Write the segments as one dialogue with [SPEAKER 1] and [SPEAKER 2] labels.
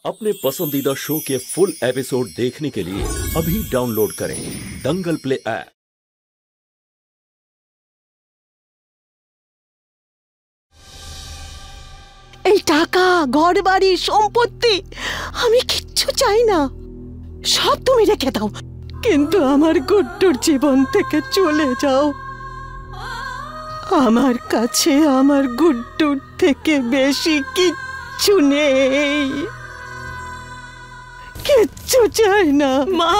[SPEAKER 1] अपने पसंदीदा शो के फुल एपिसोड देखने के लिए अभी डाउनलोड करें दंगल प्ले ऐप।
[SPEAKER 2] এই টাকা, ঘরবাড়ি, সম্পত্তি আমি কিচ্ছু চাই না, সব তুমি রেখে দাও, কিন্তু আমার গুড্ডুর জীবন থেকে চলে যাও। আমার কাছে আমার গুড্ডুর থেকে বেশি কিচ্ছু নেই, কিচ্ছু চাই না।
[SPEAKER 3] মা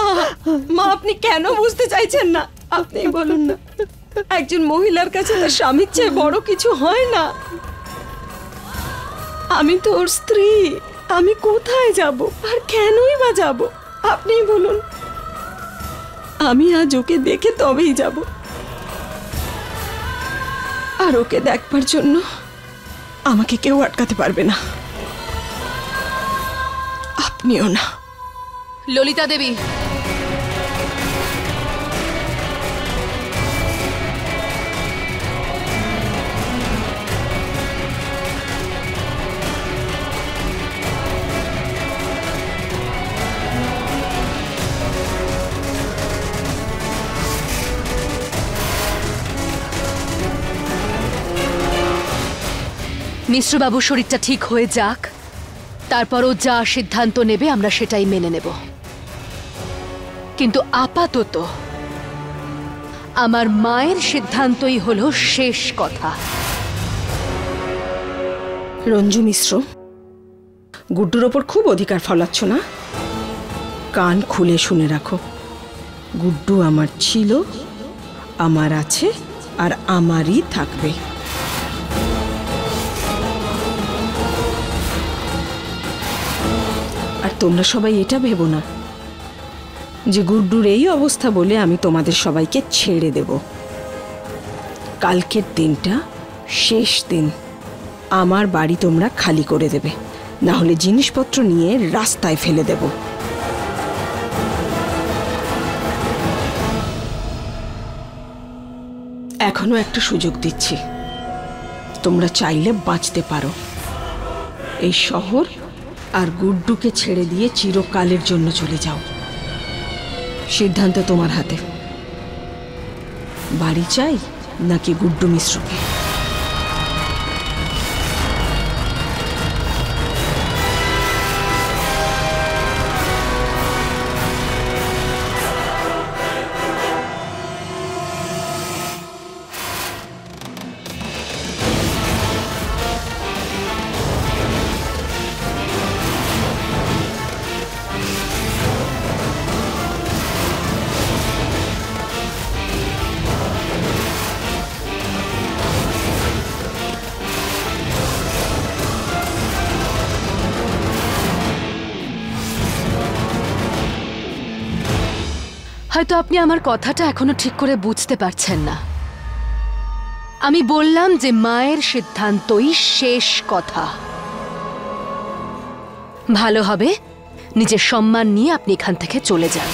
[SPEAKER 3] মা আপনি কেন বুঝতে চাইছেন না? আপনি বলুন না, একজন মহিলার কাছে তার স্বামীর চেয়ে বড় কিছু হয় না। আমি তো ওর স্ত্রী, আমি কোথায় যাব আর কেনই বা যাব? আপনি বলুন। আমি আজ ওকে দেখে তবেই যাব, আর ওকে দেখবার জন্য আমাকে কেউ আটকাতে পারবে না, আপনিও না।
[SPEAKER 4] ললিতা দেবী, মিশ্রবাবুর শরীরটা ঠিক হয়ে যাক, তারপরও যা সিদ্ধান্ত নেবে আমরা সেটাই মেনে নেব, কিন্তু আপাতত আমার মায়ের সিদ্ধান্তই হলো শেষ কথা।
[SPEAKER 3] রঞ্জু মিশ্র, গুড্ডুর ওপর খুব অধিকার ফলাচ্ছ না? কান খুলে শুনে রাখো, গুড্ডু আমার ছিল, আমার আছে, আর আমারই থাকবে। আর তোমরা সবাই এটা ভেবো না যে গুড্ডুর এই অবস্থা বলে আমি তোমাদের সবাইকে ছেড়ে দেব। কালকের দিনটা শেষ দিন, আমার বাড়ি তোমরা খালি করে দেবে, না হলে জিনিসপত্র নিয়ে রাস্তায় ফেলে দেব। এখনো একটা সুযোগ দিচ্ছি, তোমরা চাইলে বাঁচতে পারো। এই শহর আর গুড্ডুকে ছেড়ে দিয়ে চিরকালের জন্য চলে যাও। সিদ্ধান্ত তোমার হাতে, বাড়ি চাই নাকি গুড্ডু মিশ্রকে?
[SPEAKER 4] হয়তো আপনি আমার কথাটা এখনো ঠিক করে বুঝতে পারছেন না। আমি বললাম যে মায়ের সিদ্ধান্তই শেষ কথা। ভালো হবে নিজের সম্মান নিয়ে আপনি এখান থেকে চলে যান।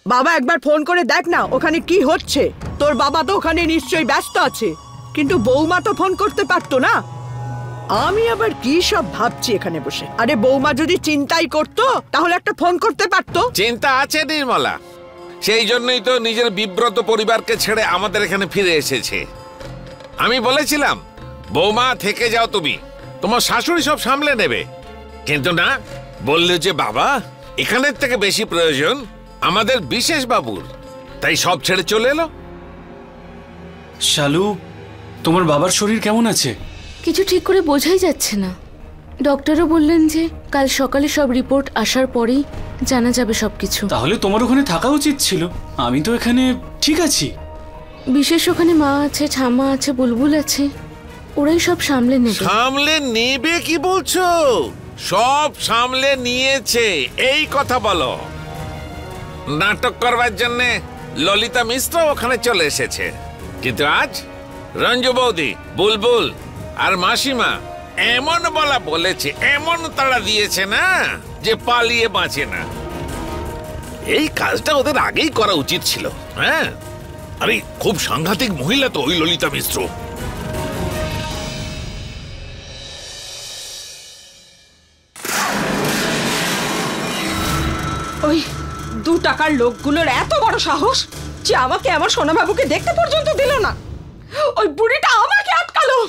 [SPEAKER 2] বাবা একবার ফোন করে দেখ না ওখানে কি হচ্ছে। তোর বাবা তো ওখানে নিশ্চয়ই ব্যস্ত আছে, কিন্তু বৌমা তো ফোন করতে পারতো না। আমি আবার কি সব ভাবছি এখানে বসে। আরে বৌমা যদি চিন্তাই করতো তাহলে একটা ফোন করতে পারতো।
[SPEAKER 5] চিন্তা আছে নির্মলা, সেই জন্যই তো নিজের বিব্রত পরিবারকে ছেড়ে আমাদের এখানে ফিরে এসেছে। আমি বলেছিলাম বৌমা থেকে যাও, তুমি তোমার শাশুড়ি সব সামলে নেবে, কিন্তু না, বললে যে বাবা এখানের থেকে বেশি প্রয়োজন আমাদের বিশেষ বাবুর, তাই সব ছেড়ে চলে এলো।
[SPEAKER 6] শালু, তোমার বাবার শরীর কেমন আছে?
[SPEAKER 7] কিছু ঠিক করে বোঝাই যাচ্ছে না। ডক্টরও বললেন যে কাল সকালে সব রিপোর্ট আসার পরেই জানা যাবে সবকিছু।
[SPEAKER 6] তাহলে তোমার ওখানে থাকা উচিত ছিল, আমি তো এখানে ঠিক আছি।
[SPEAKER 7] বিশেষ ওখানে মা আছে, ঠাম্মা আছে, বুলবুল আছে, ওরাই সব সামলে নেবে।
[SPEAKER 5] সামলে নেবে কি বলছো? সব সামলে নিয়েছে এই কথা বলো। নাটক করবার জন্য ললিতা মিশ্র ওখানে চলে এসেছে, কিন্তু আজ রঞ্জু বৌদি, বুলবুল আর মাসিমা এমন বলা বলেছে, এমন তাড়া দিয়েছে না যে পালিয়ে বাঁচে না। এই কাজটা ওদের আগেই করা উচিত ছিল। হ্যাঁ, আরে খুব সাংঘাতিক মহিলা তো ওই ললিতা মিশ্র।
[SPEAKER 3] ওই 2 টাকার লোকগুলোর এত বড় সাহস যে আমাকে আমার সোনাবাবুকে দেখতে পর্যন্ত দিল না। ওই বুড়িটা আমাকে আটকালো।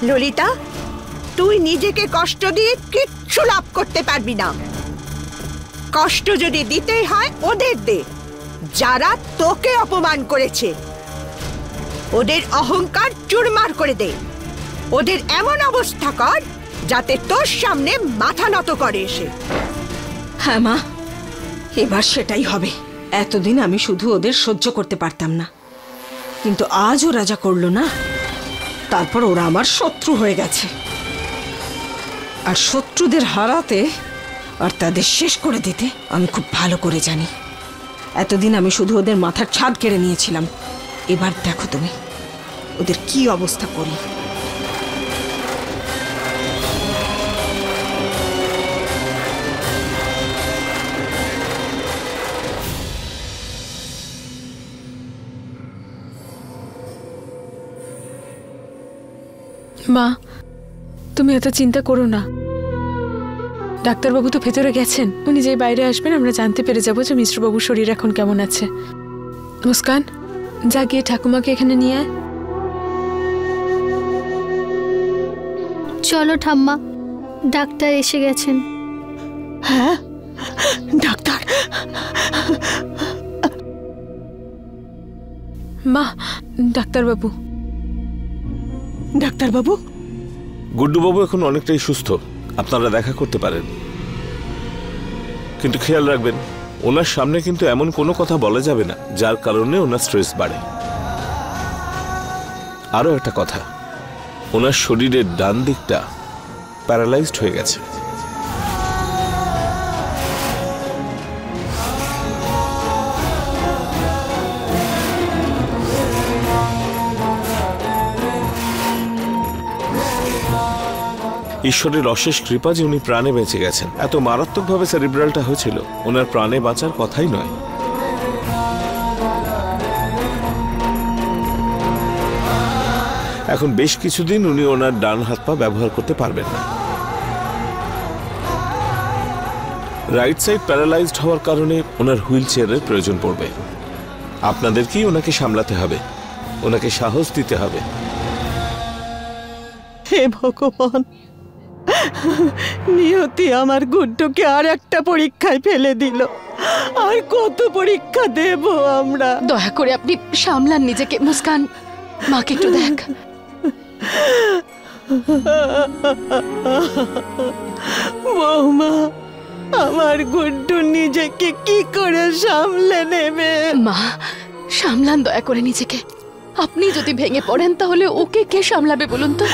[SPEAKER 2] ললিতা, তুই নিজেকে কষ্ট দিয়ে কিচ্ছু লাভ করতে পারবি না। কষ্ট যদি দিতেই হয় ওদের দে, যারা তোকে অপমান করেছে। ওদের অহংকার চুরমার করে দে। ওদের এমন অবস্থা কর যাতে তোর সামনে মাথা নত করে এসে।
[SPEAKER 3] হ্যাঁ মা, এবার সেটাই হবে। এতদিন আমি শুধু ওদের সহ্য করতে পারতাম না, কিন্তু আজ ওরা যা করলো না, তারপর ওরা আমার শত্রু হয়ে গেছে। আর শত্রুদের হারাতে আর তাদের শেষ করে দিতে আমি খুব ভালো করে জানি। এতদিন আমি শুধু ওদের মাথার ছাদ কেড়ে নিয়েছিলাম, এবার দেখো তুমি ওদের কি অবস্থা করি।
[SPEAKER 8] মা, তুমি এত চিন্তা করো না। ডাক্তারবাবু তো ভেতরে গেছেন, উনি যেই বাইরে আসবেন আমরা জানতে পেরে যাবো যে মিশ্রবাবুর শরীর এখন কেমন আছে। মুস্কান, যা গিয়ে ঠাকুমাকে এখানে নিয়ে আয়।
[SPEAKER 9] চলো ঠাম্মা, ডাক্তার এসে গেছেন।
[SPEAKER 2] হ্যাঁ ডাক্তার।
[SPEAKER 8] মা, ডাক্তারবাবু।
[SPEAKER 2] ডাক্তারবাবু,
[SPEAKER 10] গুড্ডুবাবু এখন অনেকটাই সুস্থ, আপনারা দেখা করতে পারেন। কিন্তু খেয়াল রাখবেন, ওনার সামনে কিন্তু এমন কোনো কথা বলা যাবে না যার কারণে ওনার স্ট্রেস বাড়ে। আরও একটা কথা, ওনার শরীরের ডান দিকটা প্যারালাইজড হয়ে গেছে। ঈশ্বরের অশেষ কৃপা যে উনি প্রাণে বেঁচে গেছেন। এত মারাত্মকভাবে সেরিব্রালটা হয়েছিল, ওনার প্রাণে বাঁচার কথাই নয়। এখন বেশ কিছুদিন উনি ওনার ডান হাত পা ব্যবহার করতে পারবেন না। রাইট সাইড প্যারালাইজড হওয়ার কারণে ওনার হুইল চেয়ারের প্রয়োজন পড়বে। আপনাদেরকেই ওনাকে সামলাতে হবে, ওনাকে সাহস দিতে হবে।
[SPEAKER 2] হে ভগবান, নিয়তি আমার গুড্ডুকে আর একটা পরীক্ষায় ফেলে দিল। আর কত পরীক্ষা দেব আমরা?
[SPEAKER 4] দয়া করে আপনি সামলান নিজেকে। মুস্কান, মাকে একটু দেখ।
[SPEAKER 2] বৌমা, আমার গুড্ডু নিজেকে কি করে সামলে নেবে?
[SPEAKER 4] মা, সামলান দয়া করে নিজেকে। আপনি যদি ভেঙে পড়েন তাহলে ওকে কে সামলাবে বলুন তো?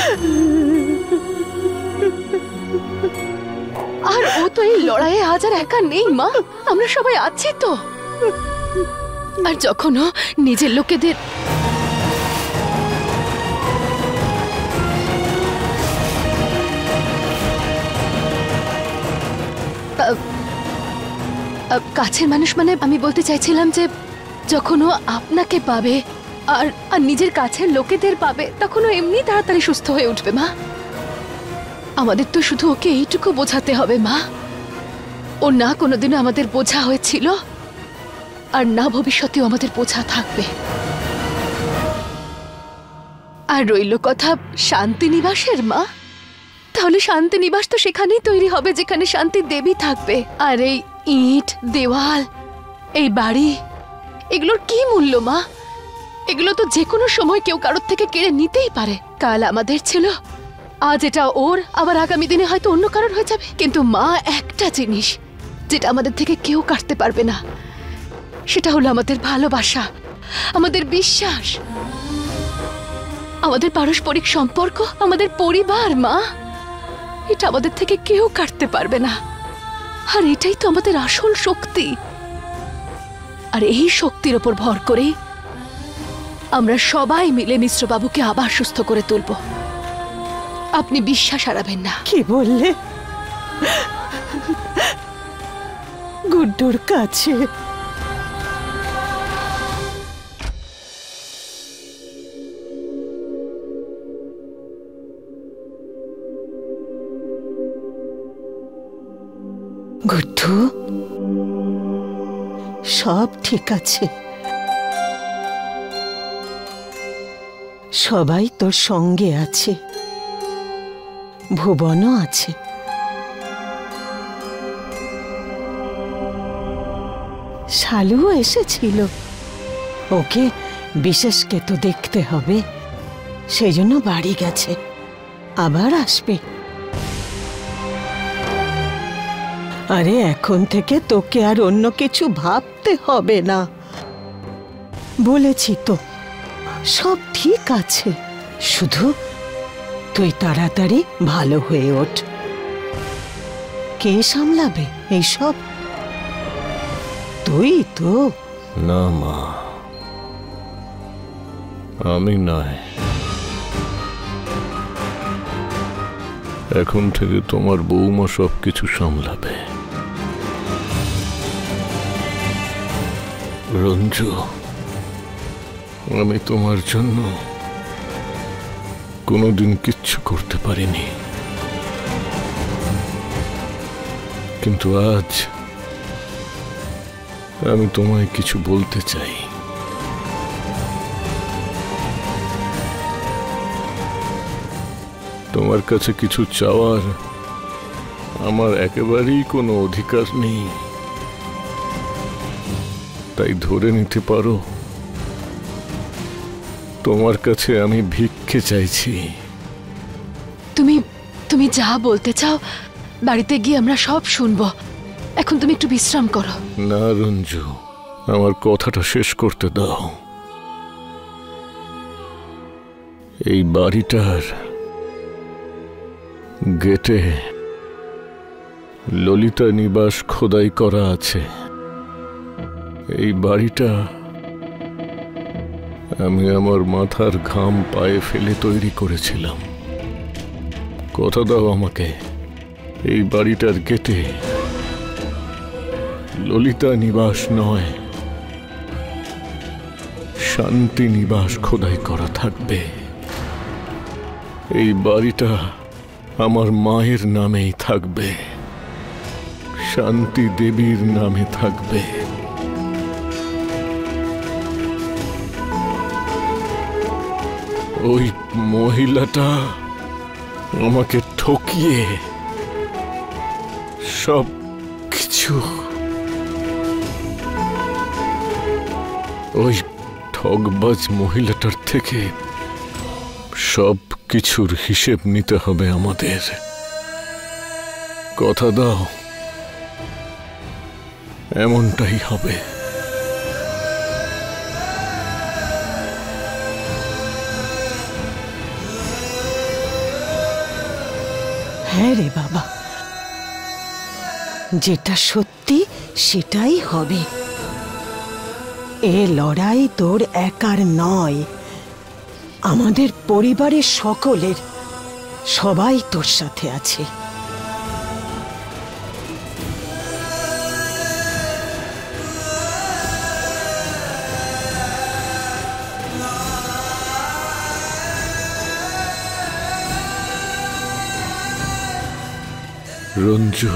[SPEAKER 4] আর ও তো এই লড়াইয়ে আজ আর একা নেই মা, আমরা সবাই আছি তো। আর যখন ও নিজের লোকেদের কাছের মানুষ, মানে আমি বলতে চাইছিলাম যে যখন ও আপনাকে পাবে আর নিজের কাছের লোকেদের পাবে, তখন ও এমনি তাড়াতাড়ি সুস্থ হয়ে উঠবে মা। আমাদের তো শুধু ওকে এইটুকু বোঝাতে হবে মা, ও না কোনোদিনও আমাদের বোঝা হয়েছিল আর না ভবিষ্যতেও আমাদের বোঝা থাকবে। আর রইল কথা শান্তিনিবাসের মা, তাহলে শান্তিনিবাস তো সেখানেই তৈরি হবে যেখানে শান্তি দেবী থাকবে। আর এই ইট, দেওয়াল, এই বাড়ি, এগুলোর কি মূল্য মা? এগুলো তো যে কোনো সময় কেউ কারোর থেকে কেড়ে নিতেই পারে। কাল আমাদের ছিল, আজ এটা ওর, আবার আগামী দিনে হয়তো অন্য কারোর হয়ে যাবে। কিন্তু মা, একটা জিনিস যেটা আমাদের থেকে কেউ কাটতে পারবে না, সেটা হলো আমাদের ভালোবাসা আমাদের বিশ্বাস, আমাদের পারস্পরিক সম্পর্ক, আমাদের পরিবার মা, এটা আমাদের থেকে কেউ কাটতে পারবে না। আর এটাই তো আমাদের আসল শক্তি। আর এই শক্তির ওপর ভর করে আমরা সবাই মিলে মিশ্রবাবুকে আবার সুস্থ করে তুলব। আপনি বিশ্বাস হারাবেন না।
[SPEAKER 2] কি বললে? গুড্ডুর কাছে? গুড্ডু, সব ঠিক আছে, সবাই তোর সঙ্গে আছে, ভুবনও আছে। শালুও এসেছিল, ওকে বিশেষকে তো দেখতে হবে, সেই জন্য বাড়ি গেছে, আবার আসবে। আরে এখন থেকে তোকে আর অন্য কিছু ভাবতে হবে না, বলেছি তো, সব ঠিক আছে। শুধু তুই তাড়াতাড়ি ভালো হয়ে ওঠ। কে সামলাবে এইসব? তুই তো।
[SPEAKER 10] না মা, আমি নয়, এখন থেকে তোমার বৌমা সবকিছু সামলাবে। রঞ্জু, আমি তোমার জন্য কোনোদিন কিচ্ছু করতে পারিনি, কিন্তু আজ আমি তোমায় কিছু বলতে চাই। তোমার কাছে কিছু চাওয়ার আমার একেবারেই কোনো অধিকার নেই, তাই ধরে নিতে পারো তোমার কাছে আমি ভিক্ষে চাইছি।
[SPEAKER 4] তুমি যা বলতে চাও বাড়িতে গিয়ে আমরা সব শুনবো, এখন তুমি একটু বিশ্রাম করো।
[SPEAKER 10] না রঞ্জু, আমার কথাটা শেষ করতে দাও। এই বাড়িটার গেটে ললিতা নিবাস খোদাই করা আছে। এই বাড়িটা আমি আমার মাথার ঘাম পায়ে ফেলে তৈরি করেছিলাম। কথা দাও আমাকে, এই বাড়িটার গেটে ললিতা নিবাস নয়, শান্তি নিবাস খোদাই করা থাকবে। এই বাড়িটা আমার মায়ের নামেই থাকবে, শান্তি দেবীর নামে থাকবে। ওই মহিলাটা আমাকে ঠকিয়ে সব কিছু, ওই ঠকবাজ মহিলাটার থেকে সব কিছুর হিসেব নিতে হবে আমাদের। কথা দাও, এমনটাই হবে।
[SPEAKER 2] হ্যাঁ রে বাবা, যেটা সত্যি সেটাই হবে। এ লড়াই তোর একার নয়, আমাদের পরিবারের সকলের, সবাই তোর সাথে আছে।
[SPEAKER 10] রঞ্জু,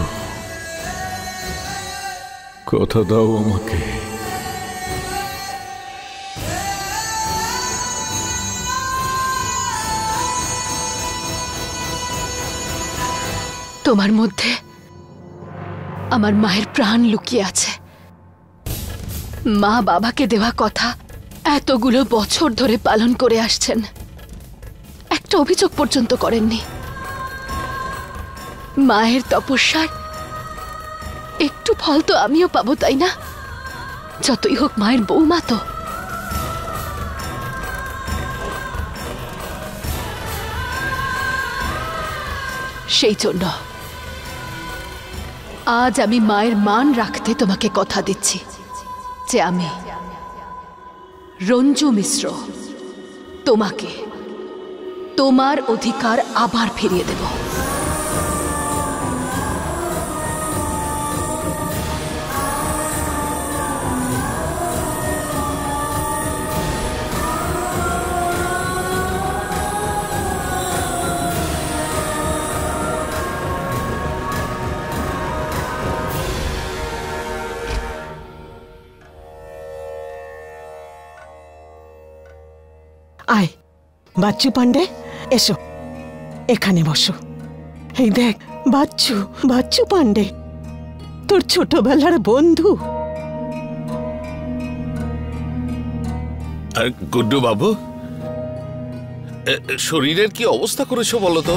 [SPEAKER 10] কথা দাও আমাকে।
[SPEAKER 4] তোমার মধ্যে আমার মায়ের প্রাণ লুকিয়ে আছে। মা বাবাকে দেওয়া কথা এতগুলো বছর ধরে পালন করে আসছেন, একটা অভিযোগ পর্যন্ত করেননি। মায়ের তপস্যার একটু ফল তো আমিও পাবো, তাই না? যতই হোক মায়ের বৌমা তো। সেই জন্য আজ আমি মায়ের মান রাখতে তোমাকে কথা দিচ্ছি যে আমি রঞ্জু মিশ্র তোমাকে তোমার অধিকার আবার ফিরিয়ে দেব।
[SPEAKER 2] আয় বাচ্চু পান্ডে, এসো এখানে বসো। এই দেখ বাচ্চু, বাচ্চু পান্ডে তোর ছোটবেলার বন্ধু।
[SPEAKER 5] আর গুড্ডু বাবু, শরীরের কি অবস্থা করেছো বলো তো?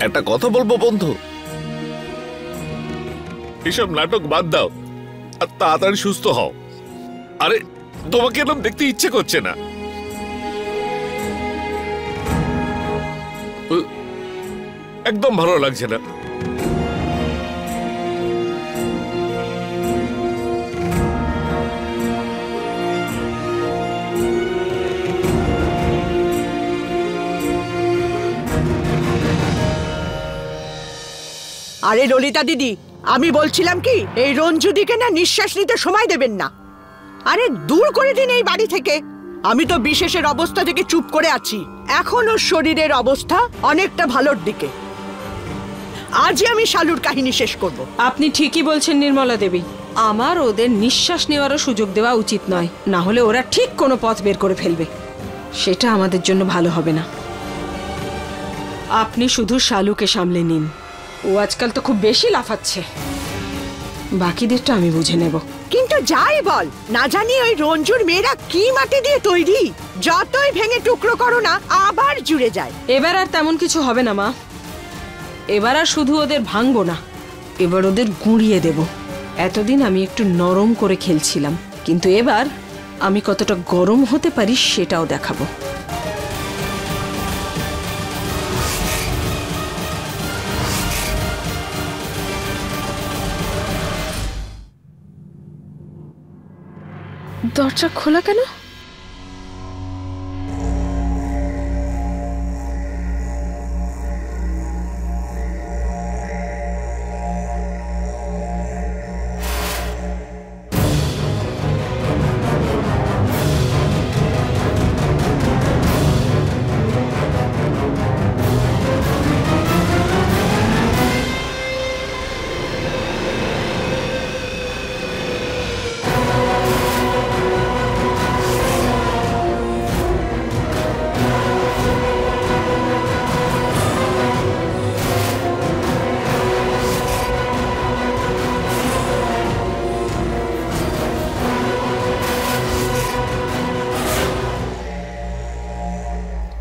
[SPEAKER 5] একটা কথা বলবো বন্ধু, এসব নাটক বাদ দাও আর তাড়াতাড়ি সুস্থ হও। আরে তোমাকে এরকম দেখতে ইচ্ছে করছে না। একদম ভালো লাগছে না।
[SPEAKER 2] আরে ললিতা দিদি, আমি বলছিলাম কি, এই রঞ্জুদিকে না নিঃশ্বাস নিতে সময় দেবেন না। আরে দূর করে দিন এই বাড়ি থেকে। আমি তো বিশেষের অবস্থা থেকে চুপ করে আছি, এখন ওর শরীরের অবস্থা অনেকটা ভালোর দিকে। আজই আমি শালুর কাহিনী শেষ করব।
[SPEAKER 3] আপনি ঠিকই বলছেন নির্মলা দেবী, আমার ওদের নিঃশ্বাস নেওয়ারও সুযোগ দেওয়া উচিত নয়, না হলে ওরা ঠিক কোনো পথ বের করে ফেলবে, সেটা আমাদের জন্য ভালো হবে না। আপনি শুধু শালুকে সামলে নিন, ও আজকাল তো খুব বেশি লাফাচ্ছে, বাকিদেরটা আমি বুঝে নেব।
[SPEAKER 2] কিন্তু যাই বল না, জানি ওই রঞ্জুর মেয়েরা কি মাটি দিয়ে তৈরি, যতই ভেঙে টুকরো করো না আবার জুড়ে যায়।
[SPEAKER 3] এবার আর তেমন কিছু হবে না মা, এবার আর শুধু ওদের ভাঙবো না, এবার ওদের গুঁড়িয়ে দেব। এতদিন আমি একটু নরম করে খেলছিলাম, কিন্তু এবার আমি কতটা গরম হতে পারি সেটাও দেখাবো।
[SPEAKER 8] দরজা খোলা কেন?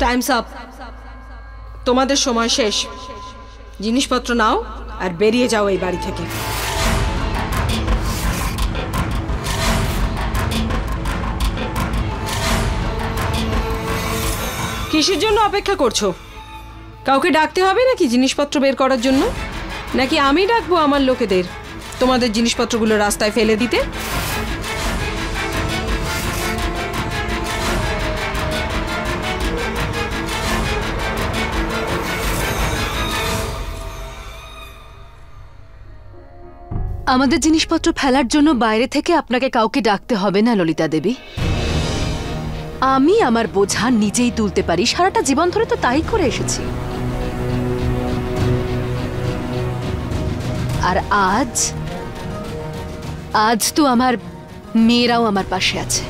[SPEAKER 3] টাইমস আপ, তোমাদের সময় শেষ। জিনিসপত্র নাও আর বেরিয়ে যাও এই বাড়ি থেকে। কিসের জন্য অপেক্ষা করছো? কাউকে ডাকতে হবে নাকি জিনিসপত্র বের করার জন্য? নাকি আমি ডাকবো আমার লোকেদের তোমাদের জিনিসপত্রগুলো রাস্তায় ফেলে দিতে?
[SPEAKER 4] আমাদের জিনিসপত্র ফেলার জন্য বাইরে থেকে আপনাকে কাউকে ডাকতে হবে না ললিতা দেবী। আমি আমার বোঝা নিজেই তুলতে পারি, সারাটা জীবন ধরে তো তাই করে এসেছি। আর আজ আজ তো আমার মেয়েরাও আমার পাশে আছে।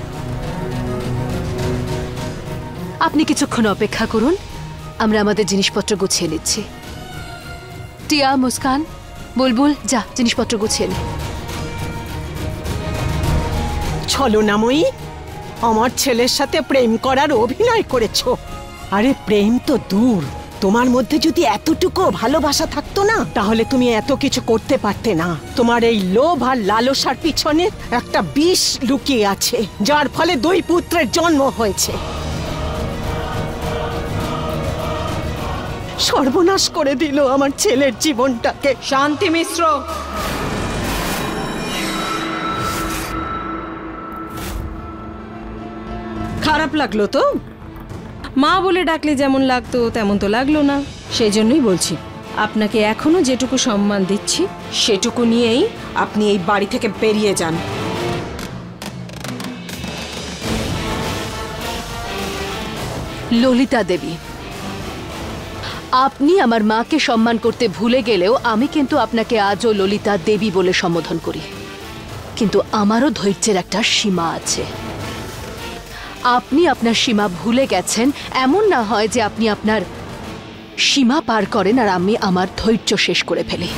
[SPEAKER 4] আপনি কিছুক্ষণ অপেক্ষা করুন, আমরা আমাদের জিনিসপত্র গুছিয়ে নিচ্ছি। টিয়া, মুস্কান, বুলবুল, যা জিনিসপত্র গুছিয়ে নে।
[SPEAKER 2] ছলনাময়ী, আমার ছেলের সাথে প্রেম করার অভিনয় করেছো। আরে প্রেম তো দূর, তোমার মধ্যে যদি এতটুকু ভালোবাসা থাকতো না, তাহলে তুমি এত কিছু করতে পারতে না। তোমার এই লোভ আর লালসার পিছনে একটা বিষ লুকিয়ে আছে, যার ফলে দুই পুত্রের জন্ম হয়েছে। সর্বনাশ করে দিল আমার ছেলের জীবনটাকে।
[SPEAKER 3] শান্তি মিশ্র, খারাপ লাগলো তো? মা বলে ডাকলে যেমন লাগতো তেমন তো লাগলো না। সেই জন্যই বলছি, আপনাকে এখনো যেটুকু সম্মান দিচ্ছি সেটুকু নিয়েই আপনি এই বাড়ি থেকে বেরিয়ে যান।
[SPEAKER 4] ললিতা দেবী, আপনি আমার মাকে সম্মান করতে ভুলে গেলেও আমি কিন্তু আপনাকে আজও ললিতা দেবী বলে সম্বোধন করি। কিন্তু আমারও ধৈর্যের একটা সীমা আছে। আপনি আপনার সীমা ভুলে গেছেন, এমন না হয় যে আপনি আপনার সীমা পার করেন আর আমি আমার ধৈর্য শেষ করে ফেলি।